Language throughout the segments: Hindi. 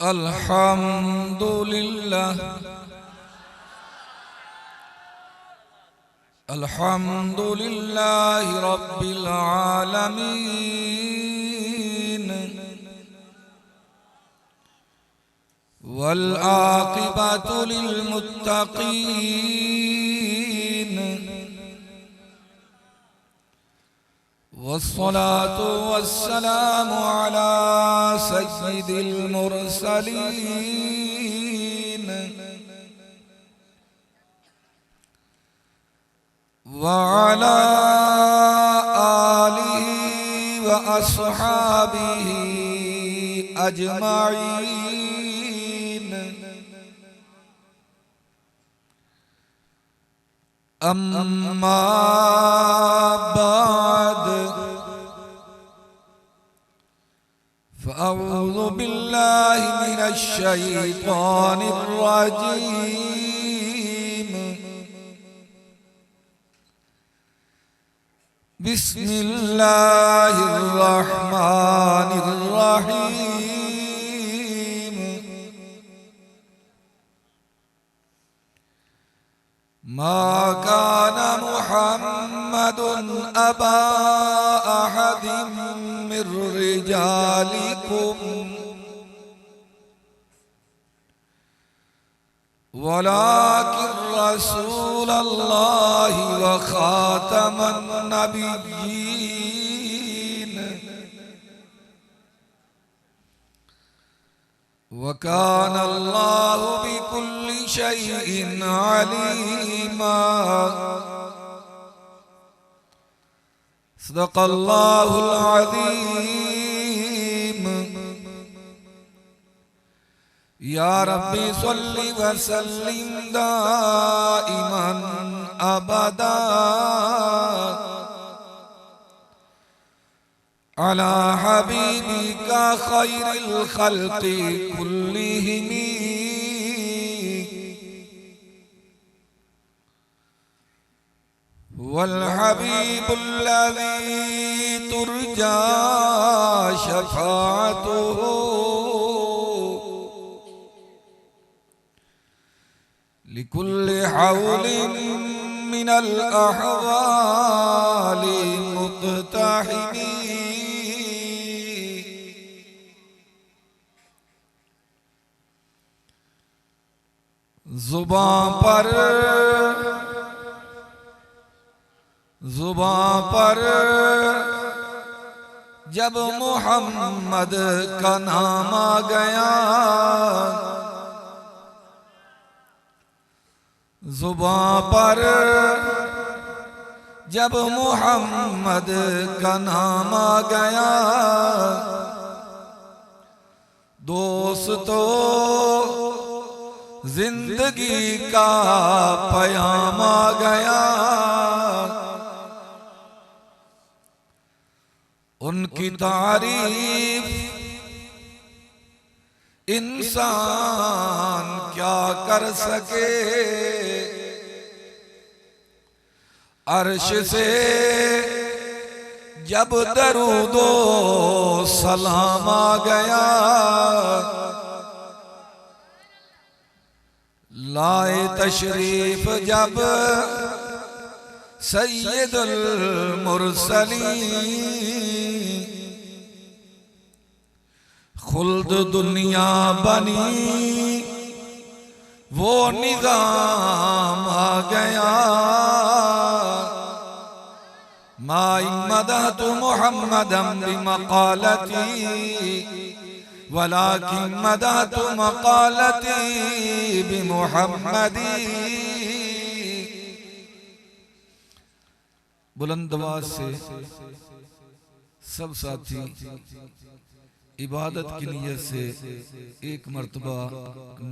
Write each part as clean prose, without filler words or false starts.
अल्हम्दुलिल्लाह अल्हम्दुलिल्लाहि रब्बिल आलमीन वल आक़िबतु लिल मुत्तक़ीन वस्सलातु वस्सलामु अला सय्यिदिल मुरसलीन व अला आलिहि व अस्हाबिहि अजमईन। अम्मा बाद फ़अऊज़ु बिल्लाहि मिनश शैतानिर रजीम। बिस्मिल्लाहिर रहमानिर रहीम। मा काना मुहम्मदुन अबा अहदिम मिर रिजालिकुम वलाकिन रसूलल्लाहि व खातमन नबिय्यीन व काना अल्लाहु बिकुल्लि शैइन अलीमा। सदक़ल्लाहुल अज़ीम। या रब्बी सल्लि व सल्लिम दाइमन अबदा अला हबीबिका खैरिल खल्क़ि कुल्लिहिम। वल हबीबुल्लज़ी तुरजा शफ़ाअतुहु लिकुल्लि हौलिन मिनल अहवालि मुक़्तहिमी। ज़ुबां पर जब मोहम्मद का नाम आ गया, ज़ुबां पर जब मोहम्मद का नाम आ गया, दोस्तों जिंदगी का पयाम आ गया। उनकी तारीफ इंसान क्या कर सके, अर्श से जब दरूदो सलाम आ गया, लाए तशरीफ जब सैयदुल मुरसलीन, खुल्द दुनिया बनी वो निजाम आ गया। माई मदहतु मुहम्मदम बिमक़ालती वलाकिन मदहतु मक़ालती बिमुहम्मदी। बुलंद आवाज से सब साथी इबादत की नियत से एक मर्तबा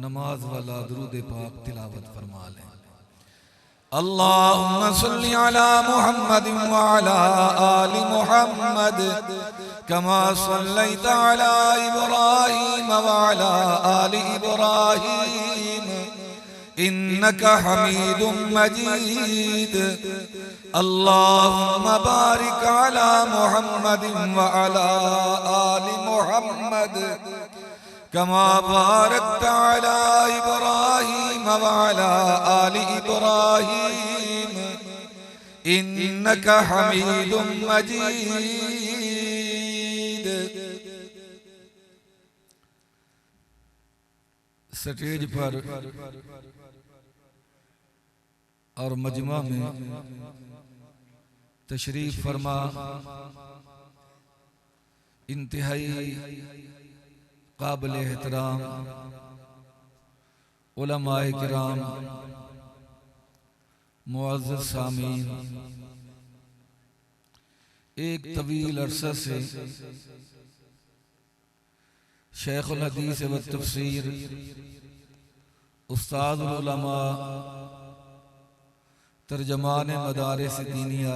नमाज वाला दुरूद पाक तिलावत फरमा लें। अल्लाहुम्मा सल्लि अला मुहम्मदिन व अला आलि मुहम्मद कमा सल्लैता अला इब्राहीम व अला आलि इब्राहीम इन्नका हमीदुम मजीद। अल्लाहुम्मा बारिक अला मुहम्मदिन व अला आलि मुहम्मद कमा बारकता अला इब्राहीम व अला आलि इब्राहीम इन्नका हमीदुम मजीद। स्टेज पर और मजमा में तशरीफ फरमा इंतहाई काबिल एहतराम उलमाए किराम, मुअज़्ज़ज़ सामीन, एक तवील अरसा से शेखुल हदीस व तफसीर उस्तादुल उलमा तर्जमान मदारिस दीनिया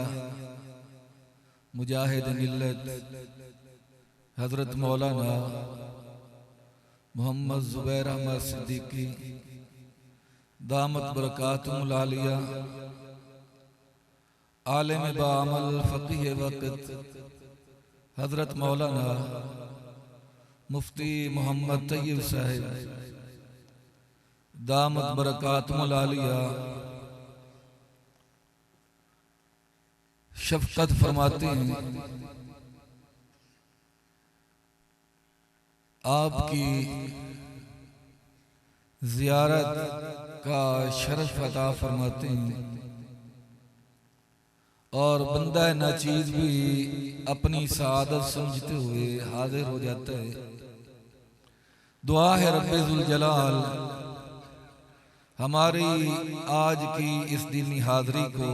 मुजाहिद मिल्लत हजरत मौलाना मोहम्मद ज़ुबैर अहमद सिद्दीकी दामत बरकातुहुल आलिया, आलिम बाअमल फ़क़ीह वक़्त हजरत मौलाना मुफ्ती मोहम्मद तैयब साहिब दामत बरकातुहुल आलिया शफ़क़त फरमाते हैं, आपकी ज़ियारत का शरफ अता फरमाते हैं और बंदा नाचीज़ भी अपनी सआदत समझते हुए हाजिर हो जाता है। दुआ है रब्बे ज़ुल जलाल हमारी आज की इस दीनी हाज़री को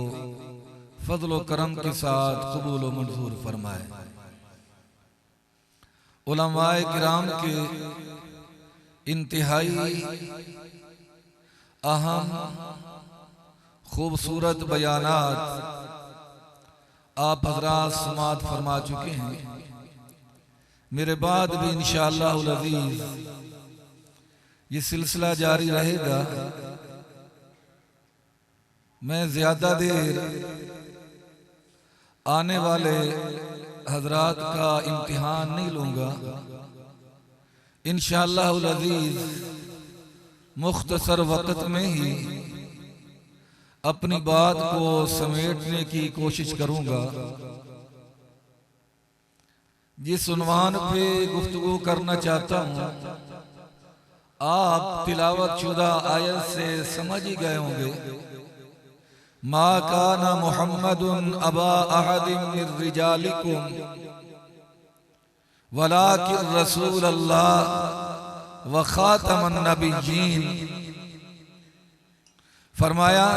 फज़ल व करम के साथ कबूल व मंजूर फरमाए। उलमाए किराम के इंतहाई अहम खूबसूरत बयानात आप हज़रात समाअत फरमा चुके हैं। मेरे बाद भी इंशाअल्लाहुल अज़ीज़ ये सिलसिला जारी रहेगा। मैं ज़्यादा देर आने वाले हजरात का इम्तिहान नहीं लूँगा। इंशाअल्लाहुल अज़ीज़ मुख्तसर वक़्त में ही अपनी बात को समेटने की कोशिश करूँगा। जिस उन्वान पे गुफ्तगू करना चाहता हूँ आप तिलावत शुदा आयत से समझ ही गए होंगे। मा काना मुहम्मदुन अबा अहदिम मिर रिजालिकुम वलाकिन रसूल अल्लाह व खातमन नबिय्यीन। फरमाया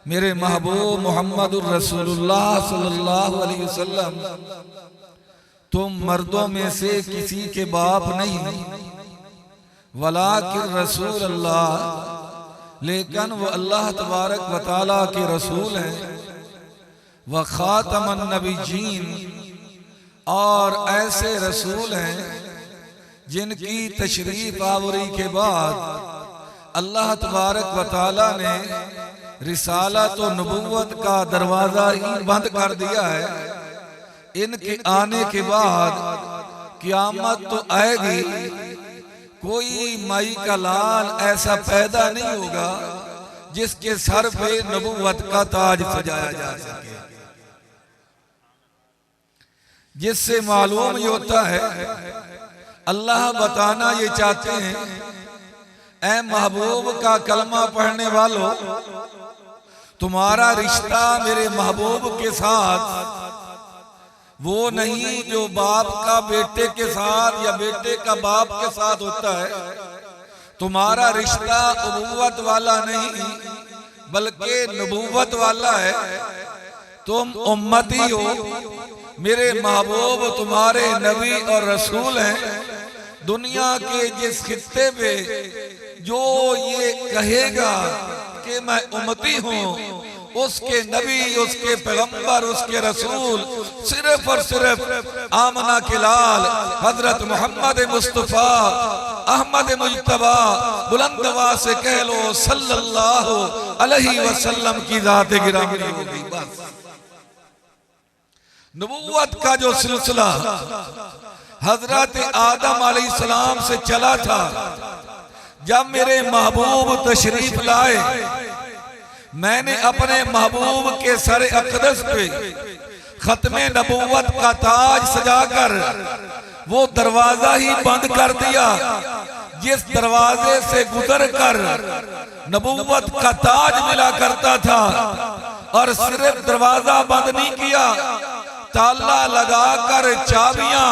मेरे महबूब मोहम्मदुर रसूलुल्लाह सल्लल्लाहु अलैहि वसल्लम तुम मर्दों में से किसी के बाप नहीं, वलाकिन रसूल अल्लाह लेकिन वो अल्लाह तबारक व तआला के रसूल हैं, व खातमन नबिय्यीन और ऐसे रसूल हैं जिनकी तशरीफ आवरी के बाद अल्लाह तबारक व तआला ने रिसालत और नबूवत का दरवाजा ही बंद कर दिया है। इनके आने के बाद क़यामत तो आएगी, कोई माई का लाल ऐसा पैदा नहीं होगा जिसके सर पे नबूवत का ताज सजाया जा सके। जिससे मालूम ये होता है अल्लाह बताना ये चाहते हैं, ऐ महबूब का कलमा पढ़ने वालों तुम्हारा रिश्ता मेरे महबूब के साथ वो नहीं जो बाप का बेटे के साथ या बेटे का बाप के साथ होता है। तुम्हारा रिश्ता उबुवत वाला नहीं बल्कि नबूवत वाला है। तुम उम्मती हो, मेरे महबूब तुम्हारे नबी और रसूल हैं। दुनिया के जिस खित्ते पे जो ये कहेगा कि मैं उम्मती हूँ, उसके नबी, उसके पैगंबर, उसके रसूल सिर्फ और सिर्फ आमना के लाल हजरत मोहम्मद मुस्तफा अहमद मुज्तबा बुलंदवा से कह लो सल्लल्लाहु अलैहि वसल्लम की जात गिरामी होगी। बस नबूवत का जो सिलसिला हजरत आदम अलैहिस्सलाम से चला था। जब मेरे महबूब तशरीफ लाए, मैंने अपने महबूब के सर अक़दस पे खत्मे नबूवत का ताज सजाकर वो दरवाजा ही बंद कर दिया जिस दरवाजे से गुजर कर नबूवत का ताज मिला करता था। और सिर्फ दरवाजा बंद नहीं किया, ताला लगाकर चाबियां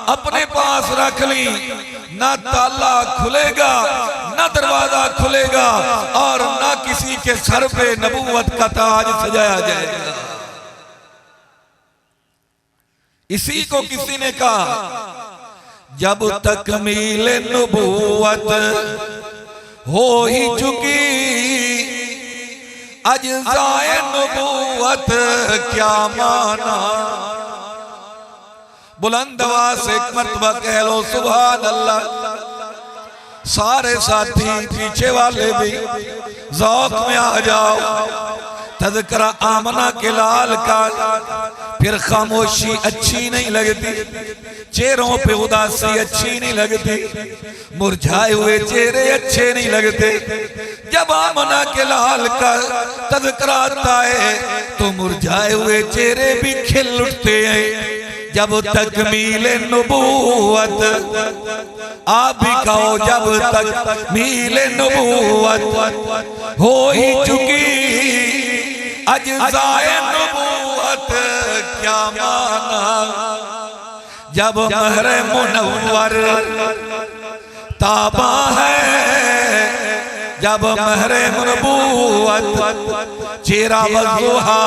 अपने पास रख ली। ना ताला खुलेगा, ना दरवाजा खुलेगा, और ना किसी के सर पे नबूवत का ताज सजाया जाएगा। इसी को किसी ने कहा, जब तकमील नबूवत हो ही चुकी, अज्ज़ाए नबूवत क्या माना। बुलंद आवाज से एक मरतबा कह लो सुभान अल्लाह। सारे साथी पीछे वाले भी ज़ौक़ में आ जाओ। तज़किरा आमना के लाल का। फिर खामोशी अच्छी नहीं लगती, चेहरों पे उदासी अच्छी नहीं लगती, मुरझाए हुए चेहरे अच्छे नहीं लगते। जब आमना के लाल का तज़किरा आता है तो मुरझाए हुए चेहरे भी खिल उठते हैं। जब तकमील नबूवत, आप भी कहो, जब तकमील नबूवत हो ही चुकी, अज्ज़ाए नबूवत क्या माना। जब महरे मुनव्वर ताबा है, जब महरे नबूवत चेहरा वज़ुहा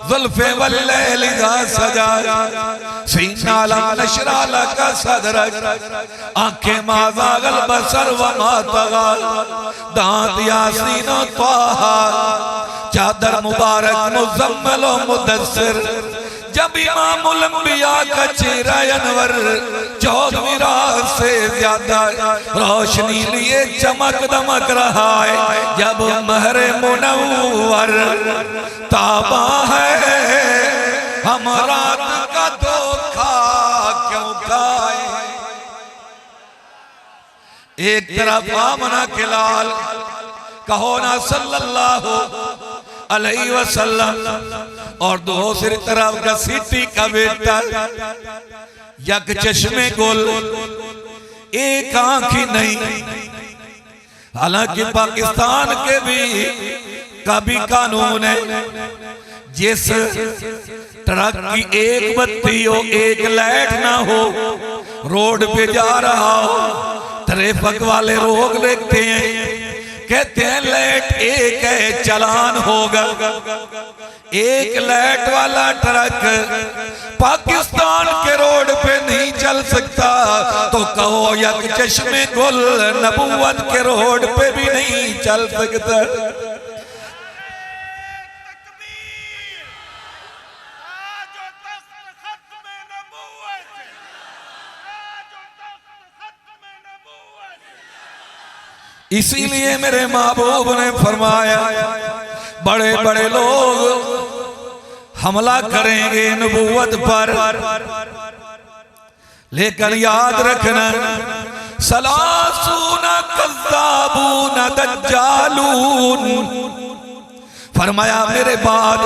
ज़ुल्फ़े वल्लैल इज़ा सजा, सीना ला नशरा लका सदरक, आंखें मा ज़ाग़ल बसर व मा तग़ा, दांत यासीन व त्वाहा, चादर मुबारक मुज़म्मिल व मुदस्सिर। जब इमामुल अंबिया का चेहरा अनवर 14वीं रात से ज्यादा रोशनी लिए चमक दमक रहा है। जब महरे मुनव्वर ताबा है, हम रात का धोखा क्यों खाए। एक तरफ आमना के लाल, कहो ना सल्लल्लाहु अलैहि वसल्लम, और दूसरी तरफ घसीटी का बेटा, यक चश्मे गोल, एक आंख ही नहीं। हालांकि पाकिस्तान के भी कभी कानून है, जिस ट्रक की एक बत्ती हो, एक लाइट ना हो, रोड पे जा रहा हो, ट्रैफिक वाले रोक लेते हैं, कहते हैं लाइट एक है चालान होगा। एक लाइट वाला ट्रक पाकिस्तान के रोड पे नहीं चल सकता, तो कहो यक चश्मे गुल नबूवत के रोड पे भी नहीं चल सकता। इसीलिए मेरे महबूब ने फरमाया, बड़े बड़े लोग हमला करेंगे नबूवत पर, लेकिन याद रखना, सलासून कज़्ज़ाबून दज्जालून। फरमाया मेरे बाद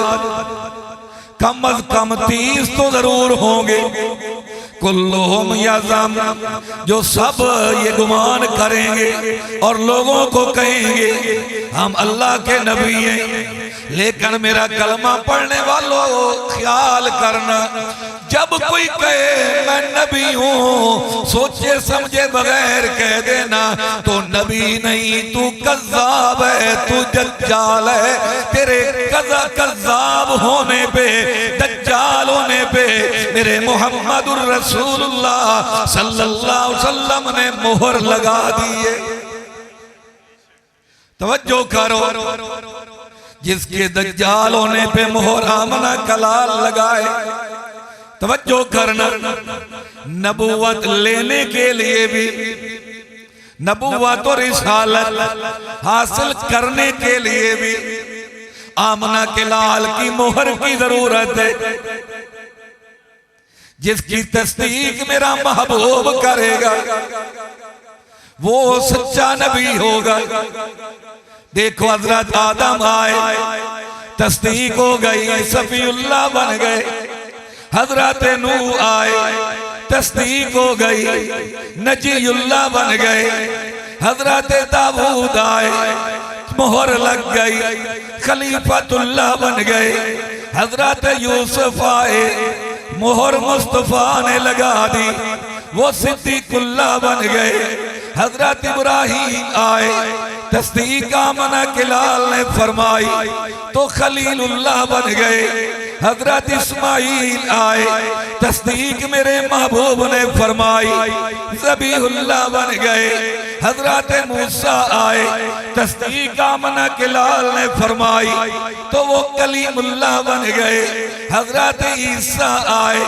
कम अज कम 30 तो जरूर होंगे। कुल्लुहुम यज़म, जो सब ये गुमान करेंगे और लोगों को कहेंगे हम अल्लाह के नबी हैं। लेकिन मेरा कलमा पढ़ने वालों ख्याल करना, जब कोई कहे मैं नबी हूँ, सोचे समझे बगैर कह देना तो नबी नहीं, तू कज़्ज़ाब है, तू दज्जाल है। तेरे कज़्ज़ाब होने पे, दज्जाल होने पे मेरे मुहम्मदुर रसूलुल्लाह सल्लल्लाहु अलैहि वसल्लम ने मोहर लगा दी है। तवज्जो करो, जिसके दज्जाल होने पे मोहर आमना कलाल लगाए। तवज्जो करना, नबूवत लेने के लिए भी, नबूवत और रिसालत हासिल करने के लिए भी आमना के लाल की मोहर की जरूरत है। जिसकी तस्दीक मेरा महबूब करेगा वो सच्चा नबी होगा। देखो हजरत आदम आए, तस्दीक हो गई, सफीउल्लाह बन गए। हजरत नूह आए, तस्दीक हो गई, नजीउल्लाह बन गए। हजरत दाऊद आए, मोहर लग गई, खलीफतुल्लाह बन गए। हजरत यूसुफ आए, मोहर मुस्तफा ने लगा दी, वो सिद्दीकुल्लाह बन गए। हजरत इब्राहीम आए, तस्दीक आमना के लाल ने फरमाई तो खलीलुल्लाह बन गए। हजरत इस्माइल आए, तस्दीक मेरे महबूब ने फरमाई, ज़बीहुल्लाह बन गए। हजरत मूसा आए, तस्दीक आमना के लाल ने फरमाई तो वो कलीमुल्लाह बन गए। हजरत ईसा आए,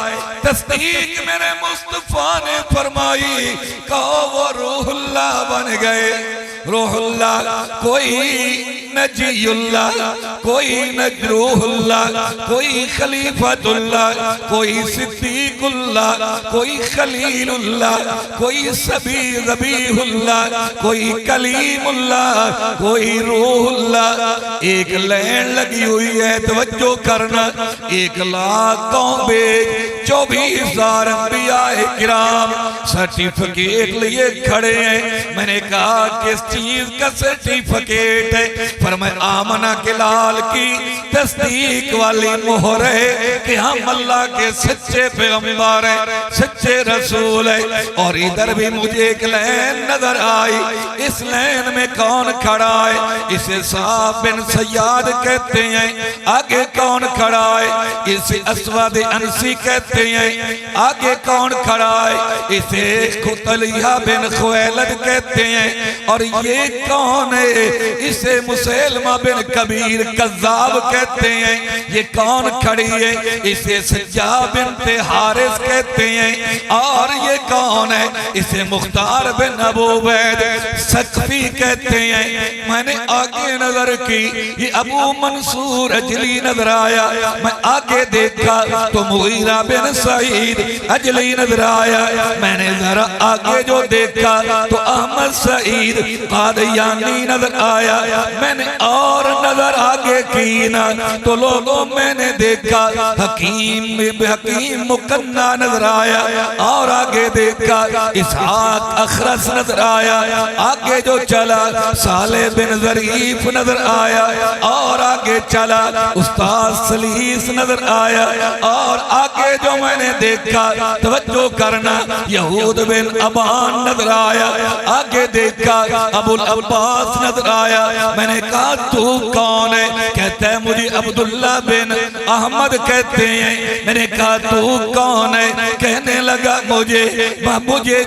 तस्दीक मेरे मुस्तफा ने फरमाई कहो वो रूहुल्लाह बन गए। रूहुल्लाह कोई नजीउल्लाह, कोई नजरूहुल्लाह, कोई खलीफतुल्लाह, कोई सिद्दीकुल्लाह, कोई खलीलुल्लाह, कोई ज़बीहुल्लाह, कोई कलीमुल्लाह, कोई रूहुल्लाह। एक लाइन लगी हुई है, तवज्जो करना। 1,24,000 अंबियाए किराम सर्टिफिकेट लिए खड़े हैं। मैंने कहा किस चीज का सर्टिफिकेट है? फरमाया आमना के लाल की तस्दीक वाली मोहर है कि हम अल्लाह के सच्चे पैगंबर हैं, सच्चे रसूल है। और इधर भी मुझे एक लाइन नजर आई। इस लाइन में कौन खड़ा है? इसे साहब बिन सयाद कहते हैं। आगे कौन खड़ा है? इसे अस्वद अनसी कहते हैं। आगे कौन खड़ा है? इसे खुतलिया बिन खुवैलद कहते हैं। और ये कौन है? इसे मुसैलमा बिन कबीर कज़्ज़ाब कहते हैं। ये कौन खड़ी है? इसे सज्जा बिन हारिस कहते हैं। और ये कौन है? इसे मुख्तार बिन अबू उबैद सकफी कहते हैं। मैंने आगे नजर की, ये अबू मंसूर अजली नजर आया। मैं आगे देखा तो मुगीरा बिन सईद अजली नजर आया। मैंने जरा आगे जो देखा तो अहमद सईद कादियानी नजर आया। मैंने और नजर आगे की ना तो लोगों मैंने देखा हकीम मुकन्ना नजर आया। और आगे देखा इसहाक अखरस नजर आया। आगे जो चला साले बिन ज़रीफ नजर आया। और आगे चला उस्ताद सलीस नजर आया। और आगे जो मैंने देखा तवज्जो करना यहूद बिन अबान नजर आया। आगे देखा अबुल अब्बास नजर आया। मैंने कहा तू कौन है? कहता है मुझे अब्दुल्ला बिन अहमद कहते हैं। मैंने कहा तू कौन है? कहने लगा मुझे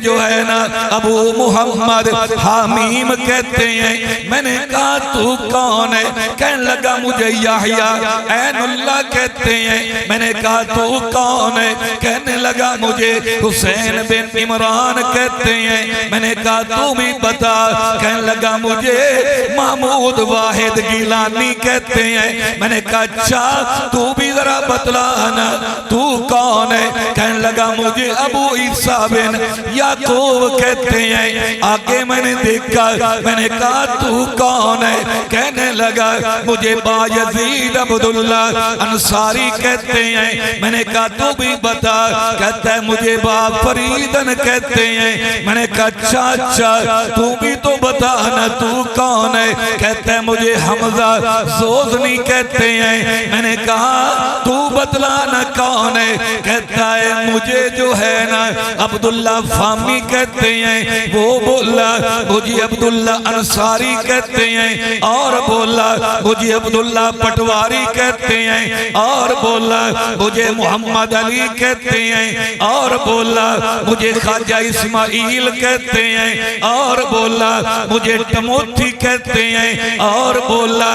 जो है ना अबू मुहम्मद हामीम कहते हैं। मैंने कहा तू कौन है? कहने लगा मुझे याहिया ऐनुल्लाह कहते हैं। मैंने कहा तू कौन है? कहने लगा मुझे हुसैन बिन इमरान कहते हैं। मैंने कहा तू भी बता। कहने लगा मुझे महमूद वाहिद गिलानी कहते हैं। मैंने कहा अच्छा तू भी जरा बतलाना तू कौन है? कहने लगा मुझे अबू ईसा बिन याकूब कहते हैं। आगे मैंने देखा, मैंने कहा तू कौन है? कहने लगा मुझे बायजीद अब्दुल्ला अंसारी कहते हैं। मैंने कहा तू भी बता। कहता है मुझे बाप फरीदन कहते हैं। मैंने कहा अच्छा तू भी तो बता ना तू कौन है? कहता है मुझे हमजा जोजनी कहते हैं। मैंने कहा तू बतला ना कौन है? कहता है मुझे जो है ना अब्दुल्ला फामी कहते हैं। वो बोला मुझे अब्दुल्ला अंसारी कहते हैं। और बोला मुझे अब्दुल्ला पटवारी कहते हैं। और बोला मुझे मोहम्मद अली कहते हैं। और बोला मुझे ख्वाजा इस्माइल कहते हैं। और बोला मुझे टमोथी कहते हैं। और बोला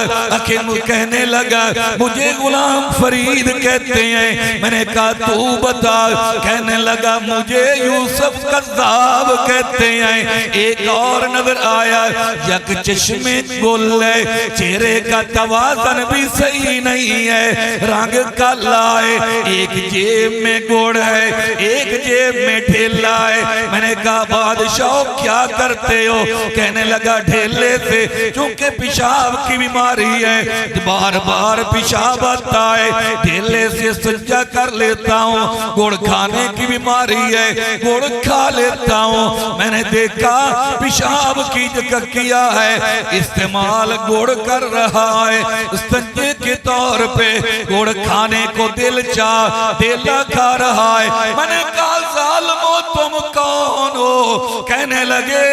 कहने लगा मुझे गुलाम फरीद फरीद कहते हैं। मैंने कहा तू बता। कहने लगा मुझे यूसुफ कज़्ज़ाब कहते हैं। एक और नजर आया, यक चश्मे गोल है, चेहरे का तवाज़न भी सही नहीं है, रंग काला है, एक जेब में गुड़ है, एक जेब में ढेला है। मैंने कहा बादशाह क्या करते हो? कहने लगा ढेले से चूंकि पेशाब की बीमारी है, बार बार पेशाब आता है, ढेले से सज्जा कर लेता हूँ। गुड़ खाने की बीमारी है, गुड़ खा लेता हूँ। मैंने देखा पेशाब की जगह किया है, इस्तेमाल गुड़ कर रहा है, संजय के तौर पे गुड़ खाने को दिल चाह देला खा रहा है। मैंने कहा ज़ालिमो तुम कौन हो? कहने लगे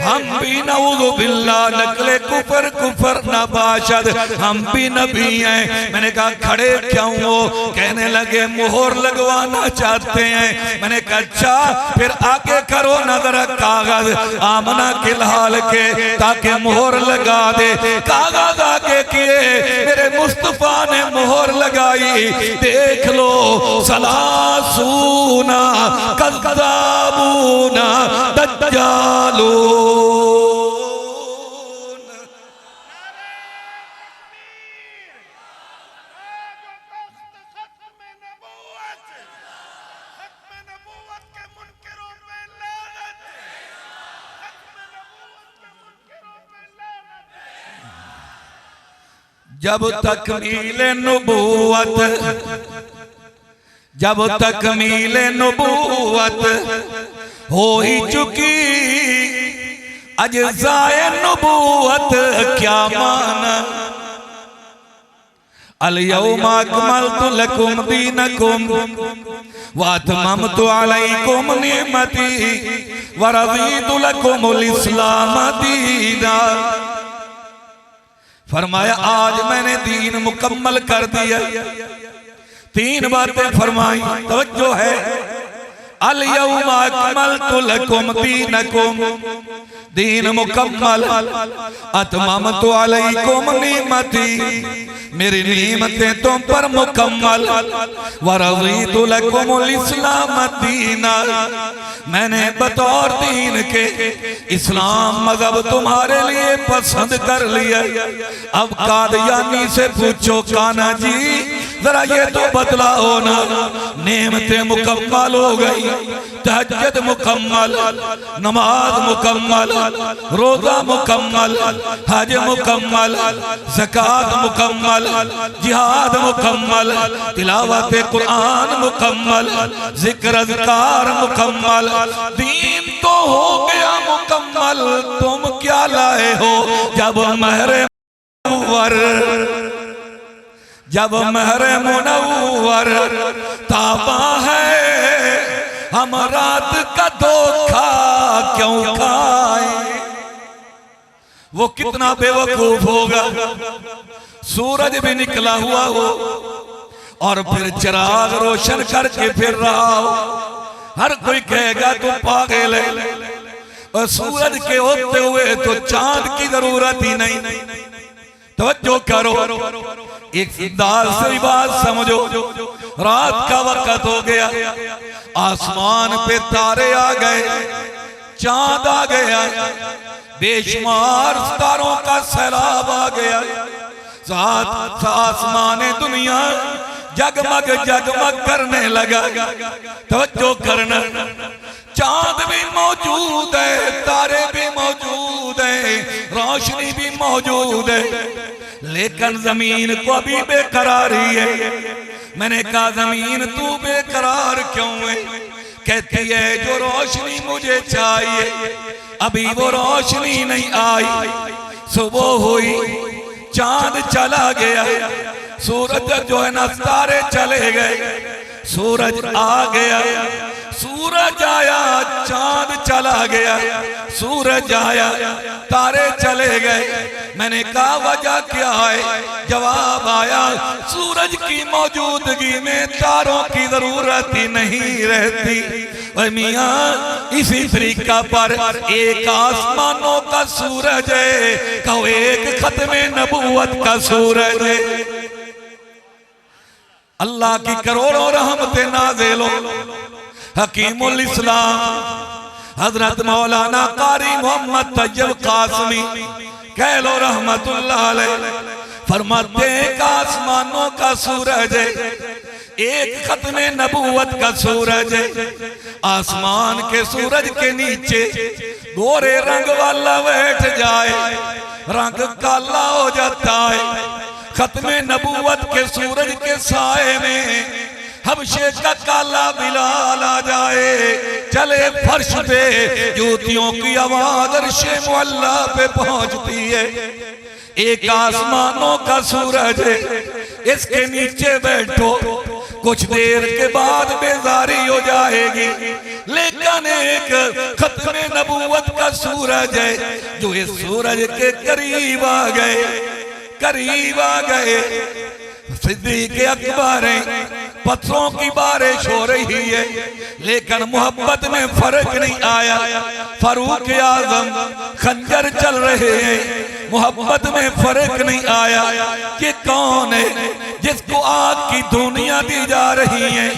हम भी नऊज़ु बिल्लाह नकले कुफर कुफर नबाशद, हम भी नबी हैं। मैंने कहा खड़े क्यों हो? कहने लगे मोहर लगवाना चाहते हैं। मैंने कहा अच्छा फिर आगे करो नजर कागज आमना के लाल के, ताकि मोहर लगा दे। कागज आगे किए, मेरे मुस्तफा ने मोहर लगाई। देख लो सलासूना कज़्ज़ाबूना दज्जालून। जब तकमील नबूवत, जब तकमील नबूवत हो ही चुकी, अज़्ज़ाए नबूवत क्या माना। अल-यौमा अकमलतु लकुम दीनकुम व अतममतु अलैकुम निअमती व रज़ीतु लकुमुल इस्लाम दीना। फरमाया आज मैंने दीन मुकम्मल कर दिया। तीन बातें फरमाई, तवज्जो है। अल यौमा अकमलतु लकुम दीनकुम, दीन मुकम्मल, अतममतु अलैकुम निअमती, मेरी नेमतें तुम पर मुकम्मल, व रज़ीतु लकुमुल इस्लाम दीना, मैंने बतौर दीन के इस्लाम मजहब तुम्हारे लिए पसंद कर लिया। अब कादियानी से पूछो काना जी जरा ये तो बतलाओ ना, नेमतें मुकम्मल हो गई, तहज्जुद मुकम्मल, नमाज मुकम्मल, रोजा मुकम्मल, हज मुकम्मल, ज़कात मुकम्मल, जिहाद मुकम्मल, तिलावत कुरान मुकम्मल, जिक्र अज़कार मुकम्मल, दीन तो हो गया मुकम्मल। तुम क्या लाए हो? जब महरे मुनव्वर, जब महरे मुनव्वर ताबा है, हम रात का धोखा क्यों खाए? वो कितना बेवकूफ होगा, सूरज भी निकला हुआ हो और फिर चिराग रोशन करके फिर रहा हो, हर कोई कहेगा तू पागल है, और सूरज के होते हुए तो चांद की जरूरत ही नहीं। तवज्जो करो, एक सिद्धांत से बात समझो। रात का वक्त हो गया, आसमान पे तारे आ गए, चांद आ गया, बेशुमार तारों का सैलाब आ गया, साथ आसमान दुनिया जगमग जगमग करने लगा। तवज्जो करना, चांद भी मौजूद है, तारे भी मौजूद है, रोशनी भी मौजूद है, लेकिन जमीन को अभी बेकरारी है। मैंने कहा जमीन तू बेकरार क्यों है? कहती है जो रोशनी मुझे चाहिए अभी वो रोशनी नहीं आई। सुबह हुई, चांद चला गया, सूरज जो है ना तारे चले गए, सूरज आ गया, सूरज आया, चांद चला गया, सूरज आया, तारे चले गए। मैंने कहा वजह क्या है? जवाब आया सूरज की मौजूदगी में तारों की जरूरत ही नहीं रहती। मियां इसी तरीका पर एक आसमानों का सूरज है, कहो एक खत्मे नबूवत का सूरज है। अल्लाह की करोड़ों रहमतें नाज़िल हो। हकीमुल इस्लाम हजरत मौलाना कारी मोहम्मद तैयब कासमी कह लो रहमतुल्लाह अलैह फरमाते हैं कि आसमानों का सूरज एक खत्मे नबूवत का सूरज है। आसमान के सूरज के नीचे गोरे रंग वाला बैठ जाए, रंग काला हो जाता है। खत्मे नबूवत के सूरज के साए में हबशे का काला बिलाल आ जाए, चले फर्श पे जूतियों की आवाज अर्शे मुअल्ला पे पहुंचती है। एक आसमानों का सूरज है, इसके नीचे बैठो, कुछ देर के बाद बेजारी हो जाएगी। लेकिन एक खत्मे नबूवत का सूरज है जो इस सूरज के करीब आ गए, करीब आ गए। सिद्दीक़ अकबर पत्थरों की बारिश हो रही है, लेकिन मोहब्बत में फर्क नहीं आया। फारूक आजम खंजर चल रहे हैं, मोहब्बत में फर्क नहीं आया। कि कौन है जिसको आग की दुनिया दी जा रही है?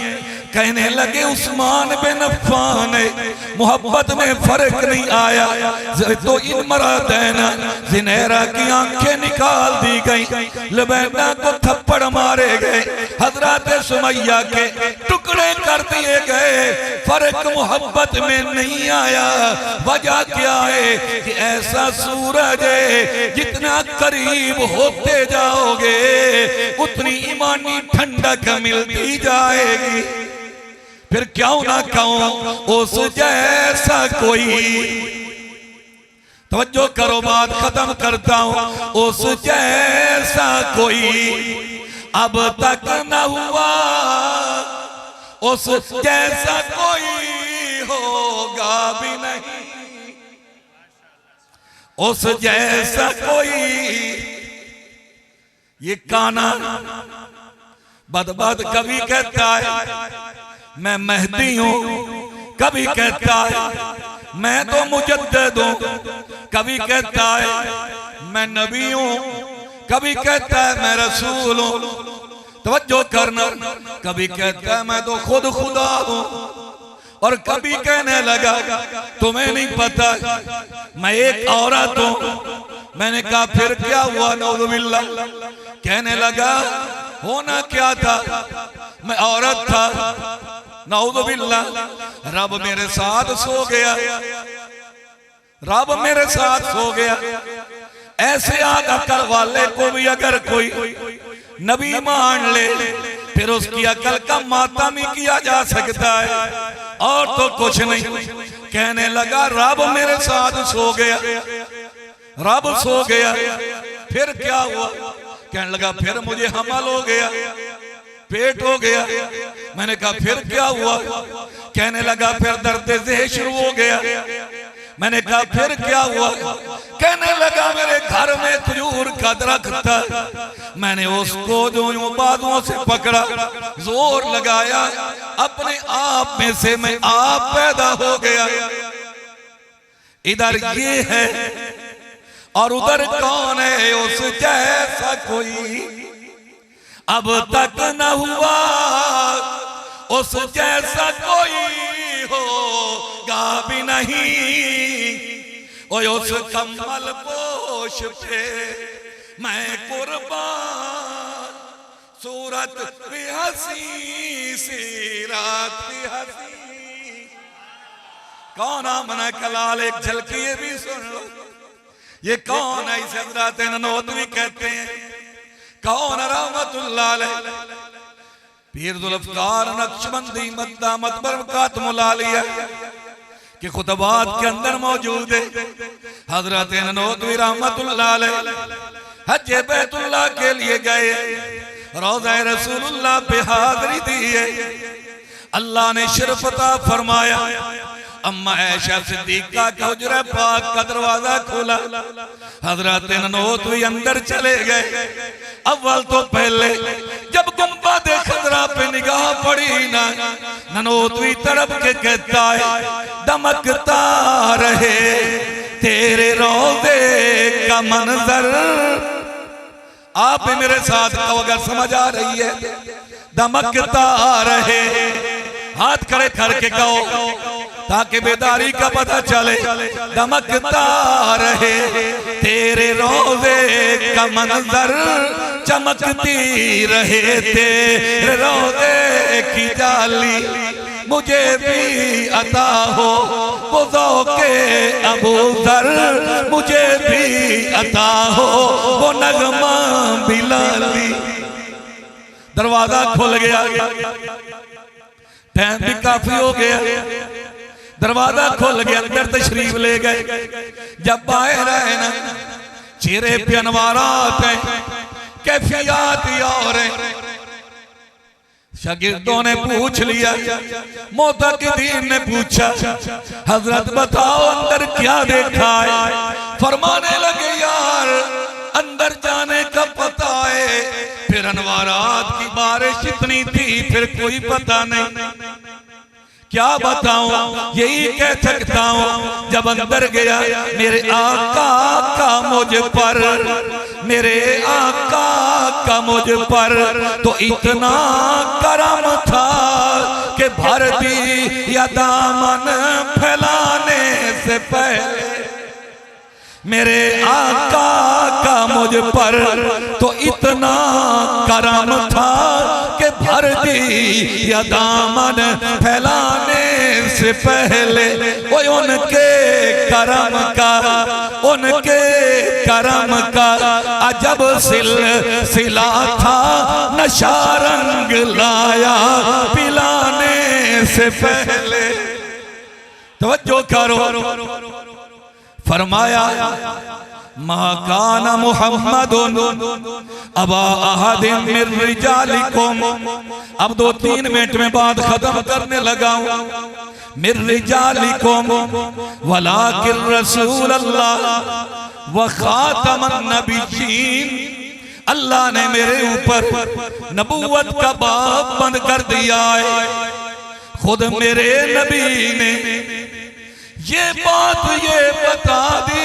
कहने लगे उस्मान बिन अफ़्फ़ान है, मोहब्बत में फर्क नहीं आया। तो इन मरादैन ज़िनैरा की आंखें निकाल दी गई, लबैदा को थप्पड़ मारे गए, हजरत सुमैया के टुकड़े कर दिए गए। फर्क मोहब्बत में नहीं आया। वजह क्या है कि ऐसा सूरज है जितना करीब होते जाओगे उतनी ईमानी ठंडक मिलती जाएगी। फिर क्यों ना कहूं उस जैसा कोई, तवज्जो करो बात खत्म करता हूं, उस जैसा कोई अब तक न हुआ, उस जैसा कोई होगा भी नहीं, उस जैसा कोई। ये काना बदबद कभी कहता है मैं मेहदी हूं, कभी कहता है मैं तो मुजद्दिद हूं, कभी कहता है मैं नबी हूं, कभी कहता है मैं रसूल हूं। तवज्जो करना, कभी कहता है मैं तो खुद खुदा हूं, और कभी कहने लगा तुम्हें नहीं पता मैं एक औरत हूं। मैंने कहा फिर क्या हुआ? नऊज़ुबिल्लाह। कहने लगा होना क्या था, मैं औरत था, नऊज़ुबिल्लाह। रब मेरे साथ सो गया, रब मेरे साथ सो गया। ऐसे आग अकल वाले को भी अगर कोई नबी मान ले फिर उसकी अकल का मातम ही किया जा सकता है, और तो कुछ नहीं। कहने लगा रब मेरे साथ सो गया, रब सो गया। फिर क्या हुआ? कहने लगा फिर मुझे हमल हो गया, पेट हो गया। मैंने कहा फिर क्या हुआ? कहने लगा फिर दर्द ज़ेह शुरू हो गया। मैंने कहा फिर क्या हुआ? कहने लगा मेरे घर में खजूर का दरख्त था, मैंने उसको जो बाजुओं से पकड़ा, जोर लगाया, अपने आप में से मैं आप पैदा हो गया। इधर ये है और उधर कौन है? उस जैसा कोई अब तक न हुआ, उस जैसा कोई होगा भी नहीं। ओए उस कम्बल पोश पे मैं कुर्बान, सूरत भी हंसी सीरत भी हंसी। कौन आमना कलाल एक झलकी ये भी सुन लो। ये कौन है? इसे हज़रत ननौतवी कहते हैं। कौन? रहमतुल्लाह अलैह पीर जुल्फ़कार नक्शबंदी मद्दामत बरकातुहुल आलिया के खुतबात के अंदर मौजूद है। हज़रत ननौतवी रहमतुल्लाह अलैह हज बैतुल्लाह के लिए गए, रोज़ा रसूलुल्लाह पे हाज़री दी है। अल्लाह ने शर्फ अता फरमाया। अम्मा ऐशा सिद्दीक़ा का हुजरा पाक का दरवाजा खोला, हज़रत ननौतवी अंदर चले गए। अव्वल तो पहले जब गुंबद खज़रा पे निगाह पड़ी ना, ननौतवी तड़प के कहता है दमकता रहे तेरे रोज़े का मंजर। आप मेरे साथ अगर समझ आ रही है, दमकता रहे। हाथ खड़े करके कहो ताकि बेदारी का पता चले। दमकता रहे तेरे रोज़े का मंजर, चमकती रहे तेरे रोज़े की जाली, मुझे भी अता हो वो ज़ौक़े अबू ज़र, मुझे भी अता हो वो नगमा बिलाली। दरवाजा खुल गया, टाइम भी काफी हो गया, दरवाजा खुल गया, अंदर तशरीफ ले गए। जब बाहर आए ना, चेहरे पे अनवारात है, कैफियत और है। शागिर्दों ने पूछ लिया, मुतक़िदीन ने पूछा, हजरत बताओ अंदर क्या देखा है? फरमाने लगे यार अंदर जाने का पता है, फिर अनवारात की बारिश इतनी थी, फिर कोई पता नहीं। क्या बताऊं, यही कह सकता हूं जब अंदर गया मेरे आका का मुझ पर, मेरे आका का मुझ पर तो इतना करम था कि भर दी या दामन फैलाने से पहले। मेरे आका का मुझ पर तो इतना करम था कि भर दी या दामन फैलाने से पहले। वो उनके करम का, उनके करम का अजब सिलसिला था, नशा रंग लाया पिलाने से पहले। तवज्जो करो, फरमाया मा काना मुहम्मदुन अबा अहदिन मिन रिजालिकुम। अब 2-3 मिनट में बात खत्म करने लगा हूं। मिन रिजालिकुम वलाकिन रसूलल्लाह व खातमन नबिय्यीन। अल्लाह ने मेरे ऊपर नबूवत का बाब बंद कर दिया है। खुद मेरे नबी ने ये बात ये बता दी,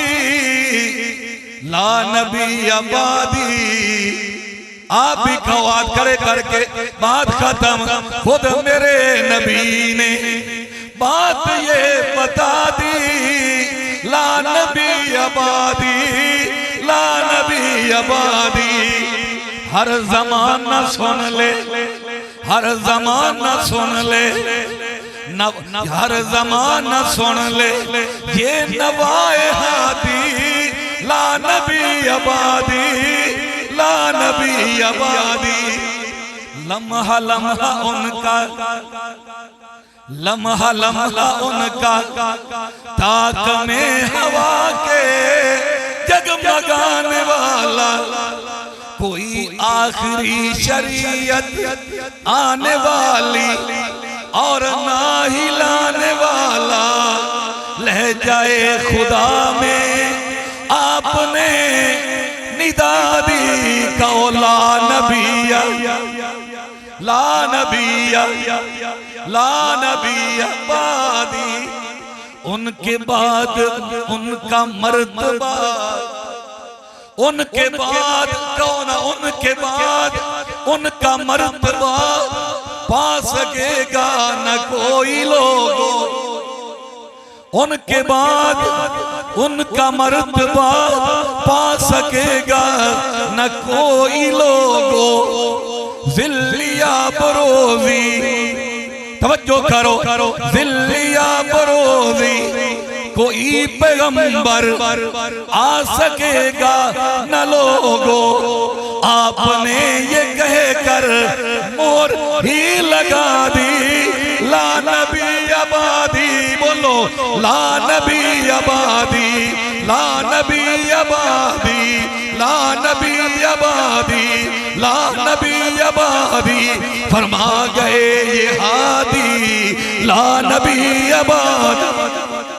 ला नबी आबादी। आप भी खवात खड़े करके बात खत्म। खुद मेरे नबी ने बात ये बता दी, ला नबी आबादी, ला नबी आबादी। हर जमाना सुन ले, हर जमाना सुन ले, हर जमाना सुन ले, ये नवाए हादी, ला नबी आबादी, ला नबी आबादी। लम्हा लम्हा उनका, लम्हा लम्हा उनका ताक में हवा के जगमगाने वाला। कोई आखिरी शरीयत आने वाली और ना हिलाने वाला। लह जाए खुदा में आपने निदा दी, कहो ला नबिया, ला नबिया, ला नबिया बादी। उनके बाद उनका मर्तबा, उनके बाद कौन, उनके बाद उनका मर्तबा पा सकेगा न कोई लोग। उनके बाद उनका मर्तबा पा सकेगा न कोई लोग। जिल्लिया बरोजी, तवज्जो करो, जिल्लिया बरोजी। कोई पैगंबर आ सकेगा न लोगो। आपने ये कह कर मोर ही लगा दी, ला नबी आबादी। बोलो ला नबी आबादी, ला नबी आबादी, ला नबी आबादी, ला नबी आबादी। फरमा गए ये हादी, ला नबी आबादी।